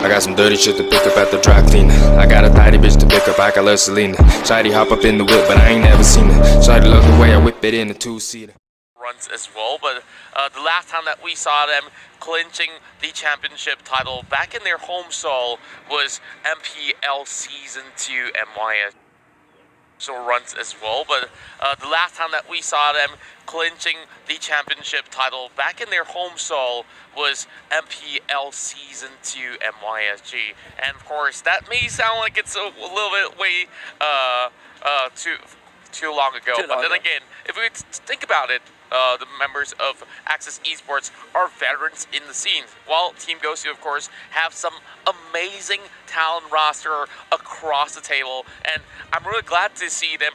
I got some dirty shit to pick up at the dry cleaner. I got a tidy bitch to pick up, I got love Selena. Shady hop up in the whip, but I ain't never seen her. Shady love the way I whip it in a two-seater. Runs as well, but the last time that we saw them clinching the championship title back in their home soil was MPL Season 2 MYS. So runs as well, but the last time that we saw them clinching the championship title back in their home soil was MPL Season 2 MYSG. And of course, that may sound like it's a little bit way too long ago, but then again, if we think about it, the members of Axis Esports are veterans in the scene, while Team Gosu, of course, have some amazing talent roster across the table, and I'm really glad to see them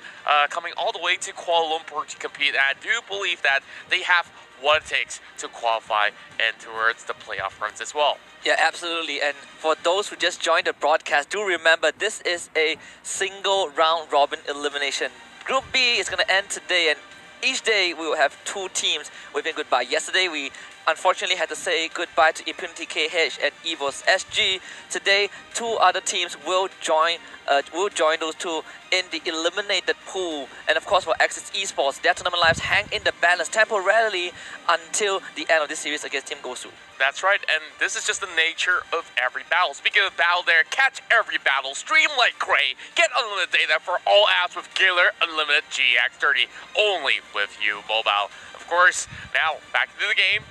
coming all the way to Kuala Lumpur to compete, and I do believe that they have what it takes to qualify and towards the playoff runs as well. Yeah, absolutely. And for those who just joined the broadcast, do remember this is a single round robin elimination. Group B is going to end today, and each day we will have two teams waving goodbye. Yesterday we unfortunately had to say goodbye to Impunity KH and Evos SG. Today, two other teams will join those two in the eliminated pool. And of course, for Axis Esports, their tournament lives hang in the balance temporarily until the end of this series against Team Gosu. That's right, and this is just the nature of every battle. Speaking of battle there, catch every battle, stream like cray, get unlimited data for all apps with Gaylor Unlimited GX30, only with you mobile. Of course, now back to the game.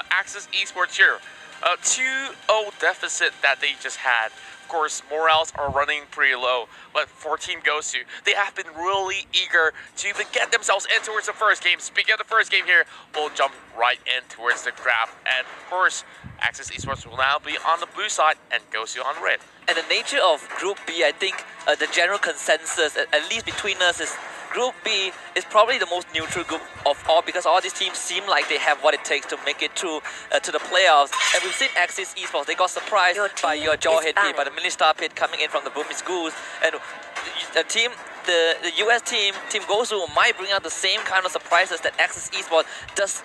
Axis Esports here, 2-0 deficit that they just had. Of course, morales are running pretty low, but for Team Gosu, they have been really eager to even get themselves in towards the first game. Speaking of the first game here, we'll jump right in towards the graph, and of course, Axis Esports will now be on the blue side and Gosu on red. And the nature of Group B, I think the general consensus, at least between us, is Group B is probably the most neutral group of all, because all these teams seem like they have what it takes to make it through to the playoffs. And we've seen Axis Esports, they got surprised by your Jawhead pit, by the Mini-Star pit coming in from the Burmese Goose. And the US team, Team Gosu, might bring out the same kind of surprises that Axis Esports does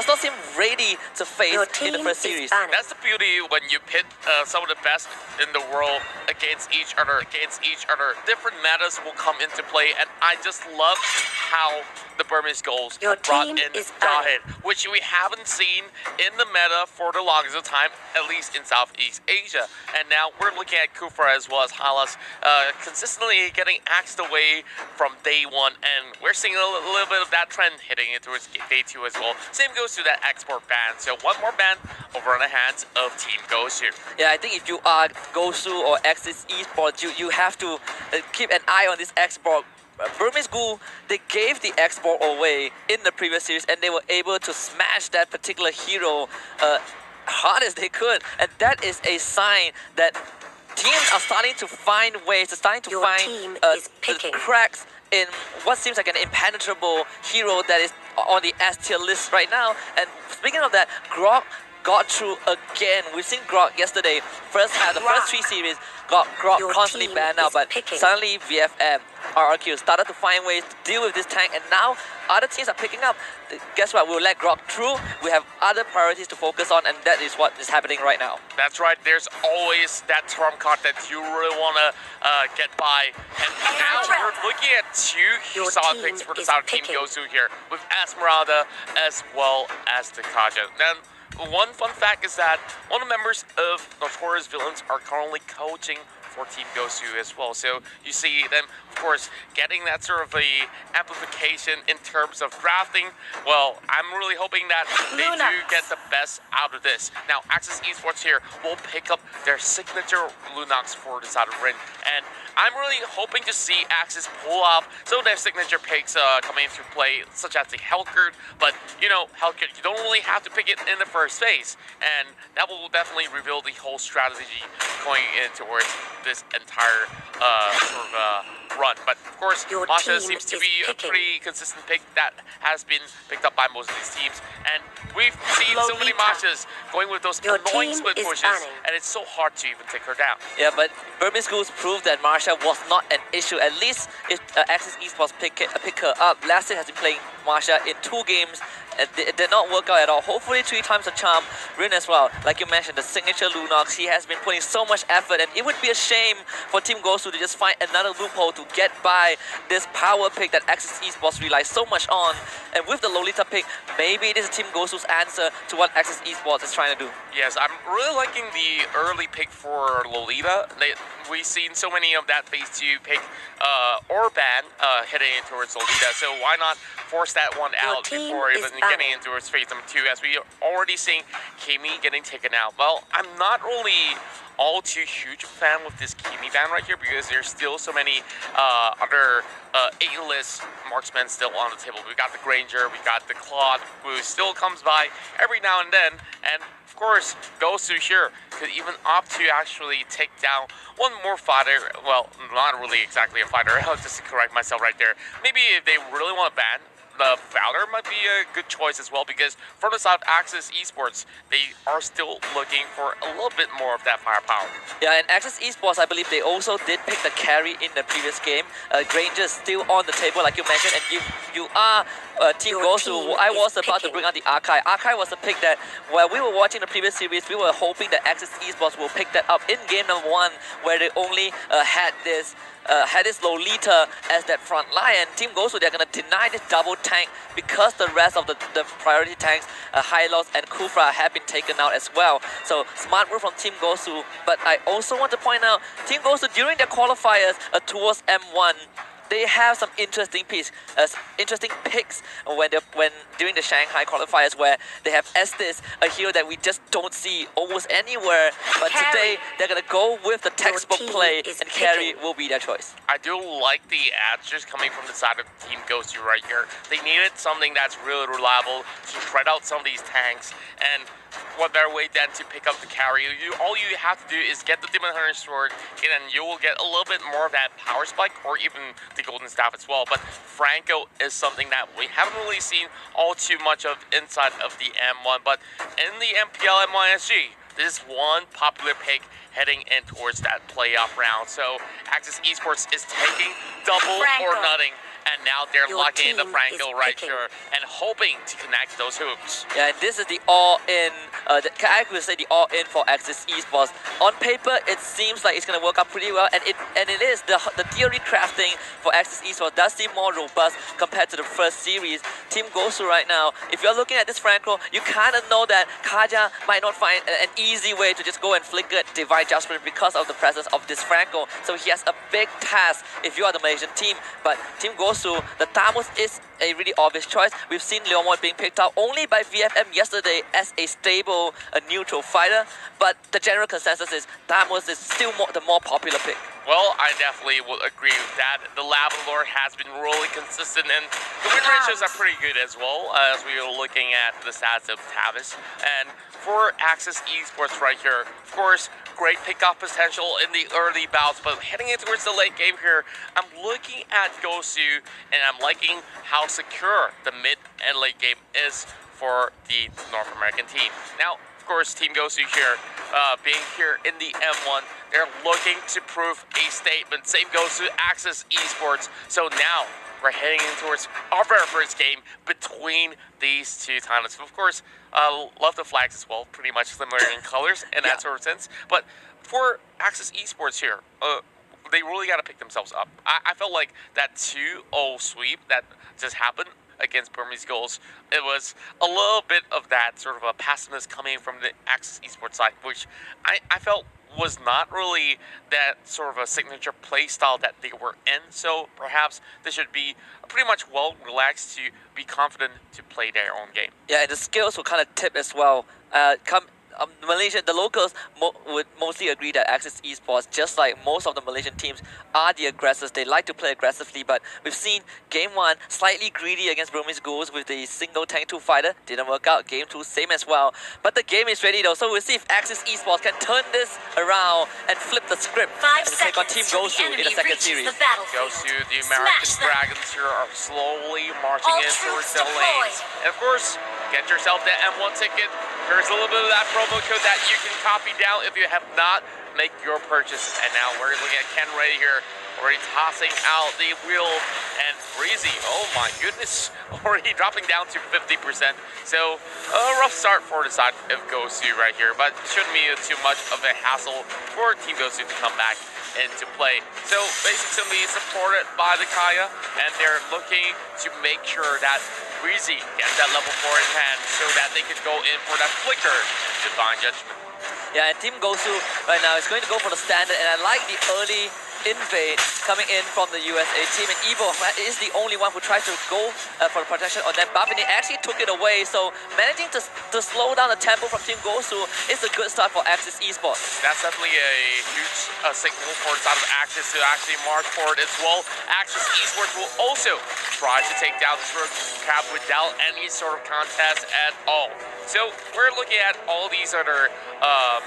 not seem ready to face in the first series. That's the beauty when you pit some of the best in the world against each other. Different metas will come into play, and I just love how the Burmese Goals brought in Jawhead, which we haven't seen in the meta for the longest of time, at least in Southeast Asia. And now we're looking at Kufra as well as Halas consistently getting axed away from day one, and we're seeing a little bit of that trend hitting it towards day two as well. Same goes to that export ban, so one more ban over on the hands of Team Gosu. Yeah, I think if you are Gosu or Axis Esports, you have to keep an eye on this export. Burmese Ghoul, they gave the export away in the previous series, and they were able to smash that particular hero hard as they could, and that is a sign that teams are starting to find ways, starting to find cracks in what seems like an impenetrable hero that is on the S tier list right now. And speaking of that, Grok got through again. We've seen Grok yesterday, the first three series, got Grok constantly banned now, but suddenly VFM, RRQ started to find ways to deal with this tank, and now other teams are picking up. Guess what? We'll let Grok through. We have other priorities to focus on, and that is what is happening right now. That's right. There's always that trump card that you really want to get by. And now we're looking at two solid picks for the side of Team Gosu here, with Esmeralda as well as the Kaja. Then, one fun fact is that one of the members of Notorious Villains are currently coaching for Team Gosu as well. So you see them, of course, getting that sort of a amplification in terms of drafting. Well, I'm really hoping that they do get the best out of this. Now, Axis Esports here will pick up their signature Lunox for the side of Rin, and I'm really hoping to see Axis pull off some of their signature picks coming into play, such as the Helkert. But, you know, Helkert, you don't really have to pick it in the first phase, and that will definitely reveal the whole strategy going in towards this entire run. But, of course, Masha seems to be a pretty consistent pick that has been picked up by most of these teams, and we've seen so many Mashas going with those annoying split pushes, and it's so hard to even take her down. Yeah, but Burmese Schools proved that Marsha was not an issue, at least if Axis Esports pick her up. Lasted has been playing Marsha in 2 games it did not work out at all. Hopefully 3 times the charm win as well. Like you mentioned, the signature Lunox, he has been putting so much effort, and it would be a shame for Team Gosu to just find another loophole to get by this power pick that Axis Esports relies so much on. And with the Lolita pick, maybe this is Team Gosu's answer to what Axis Esports is trying to do. Yes, I'm really liking the early pick for Lolita. We've seen so many of that phase 2 pick or ban heading in towards Lolita, so why not force that one out before even getting into phase 2, as we are already seeing Kimi getting taken out. Well, I'm not really all too huge a fan with this Kimi ban right here, because there's still so many other A-list marksmen still on the table. We got the Granger, we got the Claude, who still comes by every now and then, and of course, Gosu here could even opt to actually take down one more fighter. Well, not really exactly a fighter, I'll just correct myself right there. Maybe if they really want to ban, the Valor might be a good choice as well, because from the side of Axis Esports, they are still looking for a little bit more of that firepower. Yeah, and Axis Esports, I believe they also did pick the carry in the previous game. Granger still on the table, like you mentioned, and if you are Team Gosu, I was about to bring out the Archive. Archive was a pick that, while we were watching the previous series, we were hoping that Axis Esports will pick that up in game number 1, where they only had this Lolita as that front line. And Team Gosu, they're going to deny this double tank because the rest of the priority tanks, Hylos and Kufra, have been taken out as well. So smart move from Team Gosu. But I also want to point out, Team Gosu, during their qualifiers towards M1, they have some interesting picks when during the Shanghai qualifiers, where they have Estes, a hero that we just don't see almost anywhere. But today they're gonna go with the textbook play, and carry will be their choice. I do like the ads just coming from the side of Team Gosu right here. They needed something that's really reliable to shred out some of these tanks, and what better way than to pick up the carry. All you have to do is get the Demon Hunter Sword, and then you will get a little bit more of that power spike, or even the Golden Staff as well. But Franco is something that we haven't really seen all too much of inside of the M1, but in the MPL M1SG, this is one popular pick heading in towards that playoff round. So Axis Esports is taking double or nothing, and now they're locking in the Franco right here and hoping to connect those hoops. Yeah, and this is the all-in, I could say the all-in for Axis Esports. On paper, it seems like it's going to work out pretty well, and it is. The theory crafting for Axis Esports does seem more robust compared to the first series. Team Gosu right now, if you're looking at this Franco, you kind of know that Kaja might not find an easy way to just go and flicker Divine Judgment because of the presence of this Franco. So he has a big task if you are the Malaysian team. But Team Gosu, the Tamus is a really obvious choice. We've seen Leomon being picked out only by VFM yesterday as a stable, neutral fighter. But the general consensus is Tamus is still the more popular pick. Well, I definitely would agree with that. The Lavador has been really consistent, and the win ratios are pretty good as well, as we are looking at the stats of Tavis. And for Axis Esports right here, of course, great pickoff potential in the early bouts, but heading in towards the late game here, I'm looking at Gosu, and I'm liking how secure the mid and late game is for the North American team. Now, of course, Team Gosu here, being here in the M1, they're looking to prove a statement. Same goes to Axis Esports. So now we're heading in towards our very first game between these two talents. Of course, love the flags as well, pretty much similar in colors in that sort of sense. But for Axis Esports here, they really got to pick themselves up. I felt like that 2-0 sweep that just happened against Burmese Goals, it was a little bit of that sort of a passiveness coming from the Axis Esports side, which I felt was not really that sort of a signature play style that they were in. So perhaps they should be pretty much well relaxed to be confident to play their own game. Yeah, and the skills will kind of tip as well. Malaysia, the locals would mostly agree that Axis Esports, just like most of the Malaysian teams, are the aggressors. They like to play aggressively, but we've seen Game 1 slightly greedy against Burmese Ghouls with the single tank 2 fighter. Didn't work out. Game 2, same as well. But the game is ready though, so we'll see if Axis Esports can turn this around and flip the script and take on Team Gosu in the second series. Gosu, the American Dragons here are slowly marching in towards the lanes. And of course, get yourself the M1 ticket. Here's a little bit of that promo code that you can copy down if you have not. Make your purchase. And now we're looking at Ken Ray here, already tossing out the wheel. And Breezy, oh my goodness, already dropping down to 50%. So a rough start for the side of Gosu right here, but shouldn't be too much of a hassle for Team Gosu to come back into play. So Basics going to be supported by the Kaya, and they're looking to make sure that Breezy gets that level 4 in hand so that they could go in for that flicker Divine Judgment. Yeah, and Team Gosu right now is going to go for the standard, and I like the early invade coming in from the USA team, and Evo is the only one who tries to go for the protection on that buff, and he actually took it away, so managing to slow down the tempo from Team Gosu is a good start for Axis Esport. That's definitely a huge signal for the side of Axis to actually march forward as well. Axis Esports will also try to take down this road cap without any sort of contest at all. So we're looking at all these other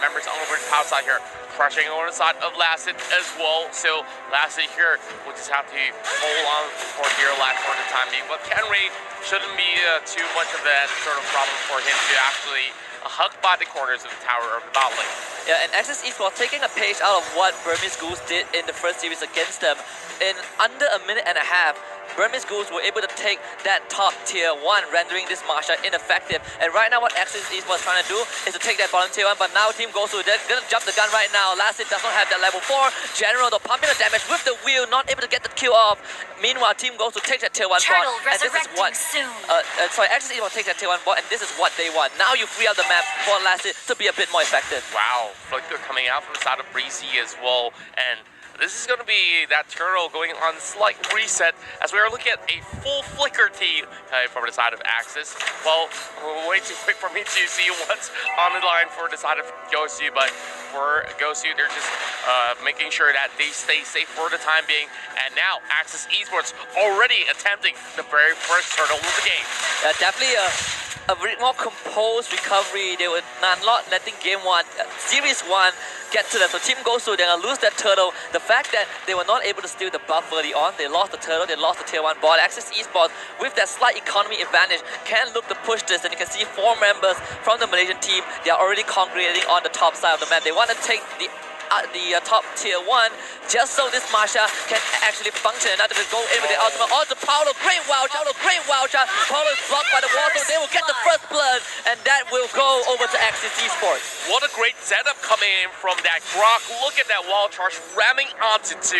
members on over the top side here, pressuring over the side of Lasted as well. So Lasted here will just have to hold on for dear life for the time being. But Kenry shouldn't be too much of that sort of problem for him to actually hug by the corners of the tower of the bot lane. Yeah, and Axis Esports taking a page out of what Burmese Goose did in the first series against them. In under a minute and a half, Burmese Goose were able to take that top tier 1, rendering this Marsha ineffective. And right now what Axis Esports trying to do is to take that bottom tier 1, but now Team Gosu, they're gonna jump the gun right now. Lasted does not have that level 4. General, though, pumping the damage with the wheel, not able to get the kill off. Meanwhile, Team Gosu takes that tier 1 bot, and this is what... Axis Esports takes that tier 1 bot, and this is what they want. Now you free up the map for Lasted to be a bit more effective. Wow, Flicker coming out from the side of Breezy as well, and this is going to be that turtle going on slight reset as we are looking at a full Flicker team from the side of Axis. Well, way too quick for me to see what's on the line for the side of Gosu, but for Gosu, they're just making sure that they stay safe for the time being. And now Axis Esports already attempting the very first turtle of the game. Definitely a more composed recovery. They were not letting game 1, series 1 get to them. So Team Gosu, they're gonna lose that turtle. The fact that they were not able to steal the buff early on, they lost the turtle, they lost the tier 1 bot. Axis Esports, with that slight economy advantage, can look to push this, and you can see 4 members from the Malaysian team, they are already congregating on the top side of the map. They want to take the top tier 1 just so this Marsha can actually function, and not to go in with the ultimate onto Paulo. Great wow shot, Paulo is blocked by the wall, so they will get the first blood, and that will go over to Axis Esports. What a great setup coming in from that Grok. Look at that wall charge ramming onto 2,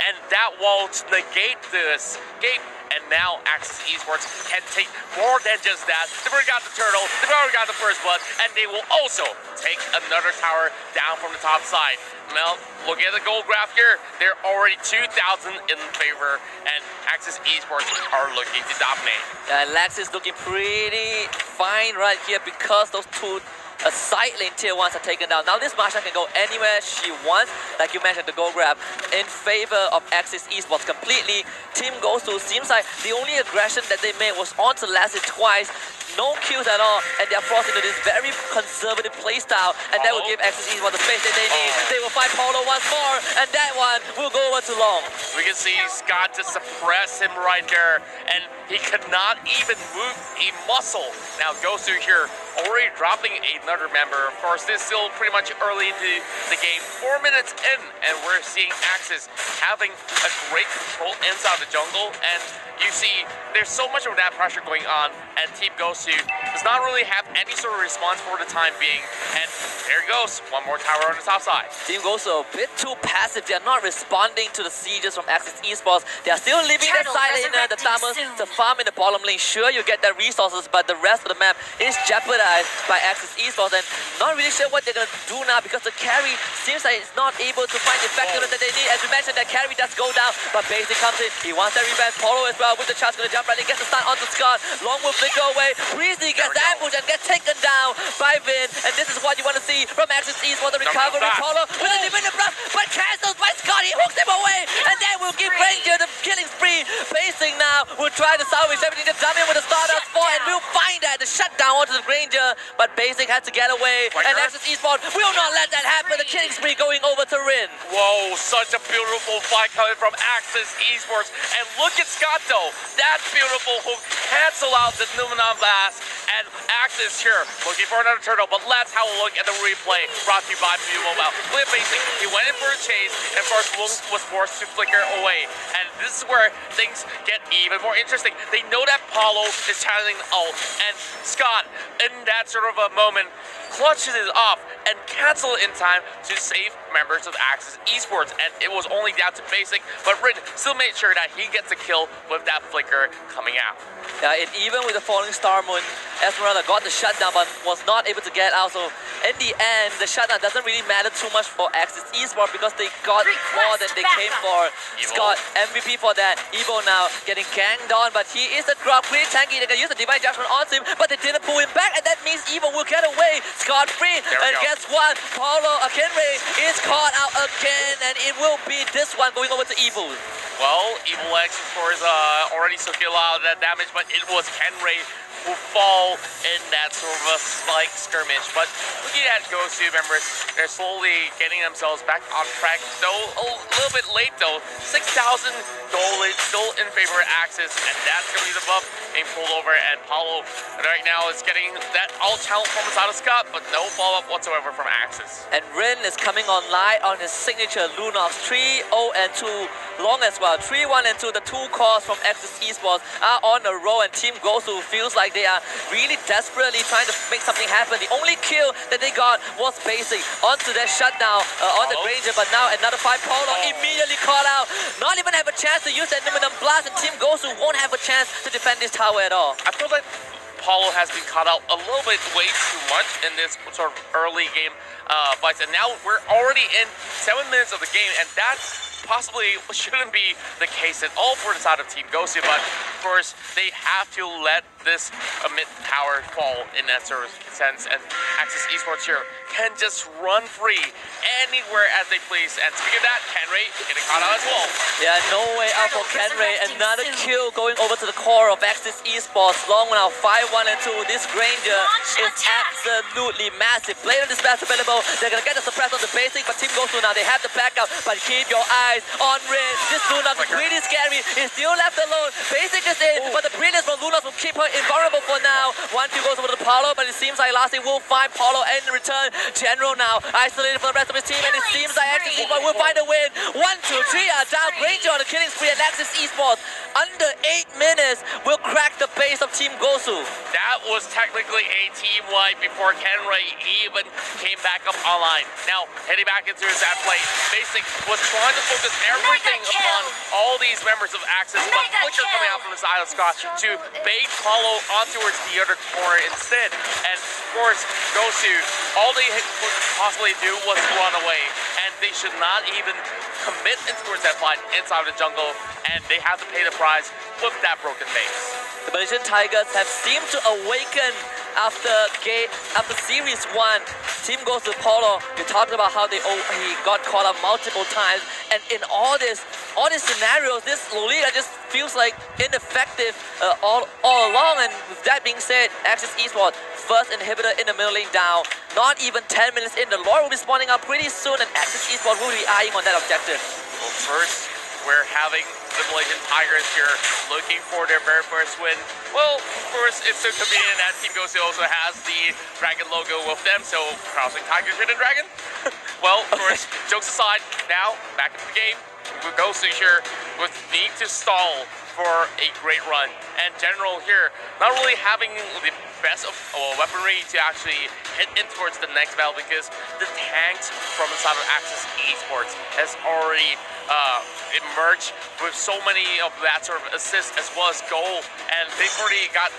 and that wall to negate the escape. And now Axis Esports can take more than just that. They've already got the turtle, they've already got the first blood, and they will also take another tower down from the top side. Now, look at the gold graph here. They're already 2,000 in favor, and Axis Esports are looking to dominate. Yeah, Lax is looking pretty fine right here because those 2 side lane tier 1s are taken down. Now this Marsha can go anywhere she wants, like you mentioned, the gold grab in favor of Axis Esports completely. Team Gosu seems like the only aggression that they made was onto Lasted twice. No kills at all, and they're forced into this very conservative playstyle, and that will give Axis Esports the space that they need. They will find Paulo once more, and that one will go over too long. We can see Scott to suppress him right there, and he could not even move a muscle. Now Gosu here already dropping another member. Of course, this is still pretty much early into the game. 4 minutes in, and we're seeing Axis having a great control inside the jungle, and you see there's so much of that pressure going on, and Team Gosu does not really have any sort of response for the time being. And there it goes, one more tower on the top side. Team Gosu a bit too passive. They are not responding to the sieges from Axis Esports. They are still leaving that side in the Thamas to farm in the bottom lane. Sure, you get that resources, but the rest of the map is jeopardized by Axis Esports, and not really sure what they're gonna do now because the carry seems like it's not able to find the effectiveness that they need. As we mentioned, that carry does go down, but Basic comes in. He wants that revenge. Paulo as well with the charge, gonna jump right in, gets the stun onto Scott. Long will flicker away. Breezy gets the ambush and gets taken down by Vin, and this is what you want to see from Axis Esports. The recovery. Paulo with a divinity blast, but cancels by Scott. He hooks him away, and then will give Ranger the killing spree. Basic now will try to salvage everything. Just jump in with the Stardust 4, and we'll find that the shutdown onto the Ranger, but Basic has to get away, and Axis Esports will not let that happen. The killing spree going over to Rin. Whoa, such a beautiful fight coming from Axis Esports, and look at Scott though. That beautiful hook cancel out the Numenon blast, And Axis here, looking for another turtle, but let's have a look at the replay brought to you by View Mobile. Clear facing, he went in for a chase, and first was forced to flicker away. And this is where things get even more interesting. They know that Paulo is channeling the ult, and Scott, in that sort of a moment, clutches it off and cancel in time to save members of Axis Esports. And it was only down to basic, but Rin still made sure that he gets a kill with that flicker coming out. Yeah, and even with the falling star moon, Esmeralda got the shutdown but was not able to get out. So in the end, the shutdown doesn't really matter too much for Axis Esports because they got more than they came for. Scott MVP for that. Evo now getting ganged on, but he is the crowd pretty tanky. They can use the Divine Judgment on him, but they didn't pull him back, and that means Evo will get away. Scott free, and guess what? Paulo Akenre is caught out again, and it will be this one going over to Evo. Well, Evil X, of course, already took a lot of that damage, but it was Kenray who fall in that sort of a slight skirmish. But looking at Gosu members, they're slowly getting themselves back on track, though a little bit late though. 6,000 gold still in favor of Axis, and that's going to be the buff being pulled over. And Paulo right now is getting that all channel performance out of Scott, but no follow-up whatsoever from Axis. And Rin is coming online on his signature Lunox 3-0 and 2 long as well. 3-1 and 2, the two calls from Axis Esports are on the roll, and Team Gosu feels like they are really desperately trying to make something happen. The only kill that they got was basic onto their shutdown on the Granger, but now another 5 Paulo immediately caught out. Not even have a chance to use that Nimminum Blast, and Team Gosu won't have a chance to defend this tower at all. I feel like Paulo has been caught out a little bit way too much in this sort of early game fights, and now we're already in 7 minutes of the game, and that possibly shouldn't be the case at all for the side of Team Gosu, but of course they have to let this mid tower fall in that sort of sense, and Axis Esports here can just run free anywhere as they please. And speaking of that, Kenray getting caught out as well. Yeah, no way out for Kenray. Another kill going over to the core of Axis Esports. Long now, 5-1 and 2. This Granger is absolutely massive. Blade of Dispatch available. They're gonna get the suppress on the basic, but Team Gosu now, they have the backup. But keep your eyes on Rin. This Lunox is really scary. He's still left alone. Basic is in, but the brilliance from Lunox will keep her invulnerable for now. One kill goes over to Paulo, but it seems like Lassie will find Paulo in return. General now isolated from the rest of his team, and it seems like Axis Esports will find a win. 1, 2, 3 are down. Granger on the killing spree, and Axis Esports under 8 minutes will crack the base of Team Gosu. That was technically a team wipe before Kenray even came back up online. Now heading back into his ad play, Basic was trying to focus everything upon all these members of Axis, but Flicker coming out from the side of Scott to bait Paulo on towards the other corner instead. And of course, Gosu, all they could possibly do was run away, and they should not even commit towards that fight inside of the jungle, and they have to pay the price with that broken base. The Malaysian Tigers have seemed to awaken after Series 1. Team goes to Paulo. We talked about how he got caught up multiple times, and in all these scenarios, this Lolita just feels like ineffective all along. And with that being said, Axis Esports first inhibitor in the middle lane down. Not even 10 minutes in, the Lord will be spawning up pretty soon, and Axis Esports will be eyeing on that objective. Well, first, we're having the Malaysian Tigers here looking for their very first win. Well, of course, it's so convenient that Team Gosu also has the dragon logo with them, so crossing Tigers with a dragon. Well, of course, jokes aside, now back into the game. Gosu here with need to stall for a great run, and General here not really having the best of weaponry to actually hit in towards the next battle, because the tanks from the side of Axis Esports has already emerged with so many of that sort of assists as well as goal, and they've already got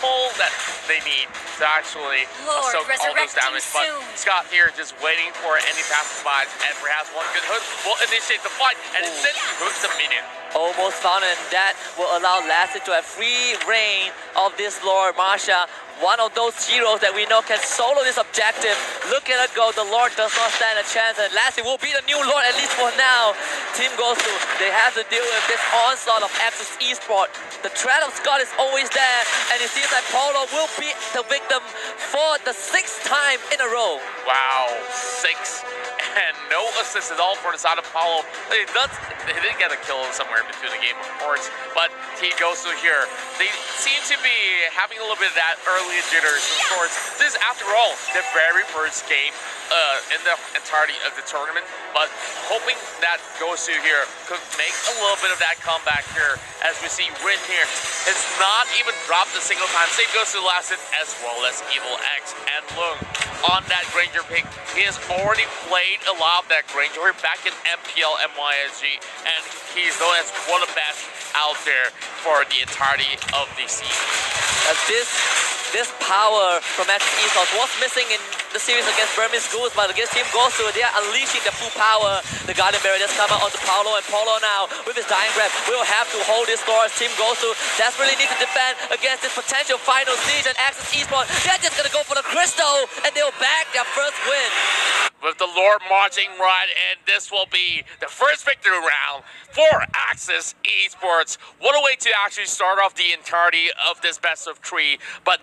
all that they need to actually soak all those damage. But Scott here just waiting for any passersby, and perhaps one good hook will initiate the fight, and instead he hooks the minion. Almost found it, and that will allow Lassie to have free reign of this Lord Marsha. One of those heroes that we know can solo this objective. Look at her go, the Lord does not stand a chance, and Lassie will be the new Lord, at least for now. Team Gosu, they have to deal with this onslaught of Axis Esport. The threat of Scott is always there, and it seems like Paulo will be the victim for the 6th time in a row. Wow, 6. and no assist at all for the side of Paulo. He did get a kill somewhere in between the game, of course, but Team Gosu here, they seem to be having a little bit of that early jitters. Of course, this is, after all, the very first game in the entirety of the tournament, but hoping that Gosu here could make a little bit of that comeback here, as we see Rin here has not even dropped a single time. Same goes to Lasset as well as Evil X and Lung on that Granger pick. He has already played a lot of that Granger here back in MPL MYSG, and he's known as one of the best out there for the entirety of the season. This power from Axis Esports was missing in the series against Burmese Goose, but against Team Gosu, they are unleashing the full power. The Guardian Barrier just come out onto Paulo, and Paulo now, with his dying breath, will have to hold this door as Team Gosu desperately need to defend against this potential final siege, and Axis Esports, they're just gonna go for the crystal, and they'll bag their first win. With the Lord marching right in, this will be the first victory round for Axis Esports. What a way to actually start off the entirety of this best of 3, but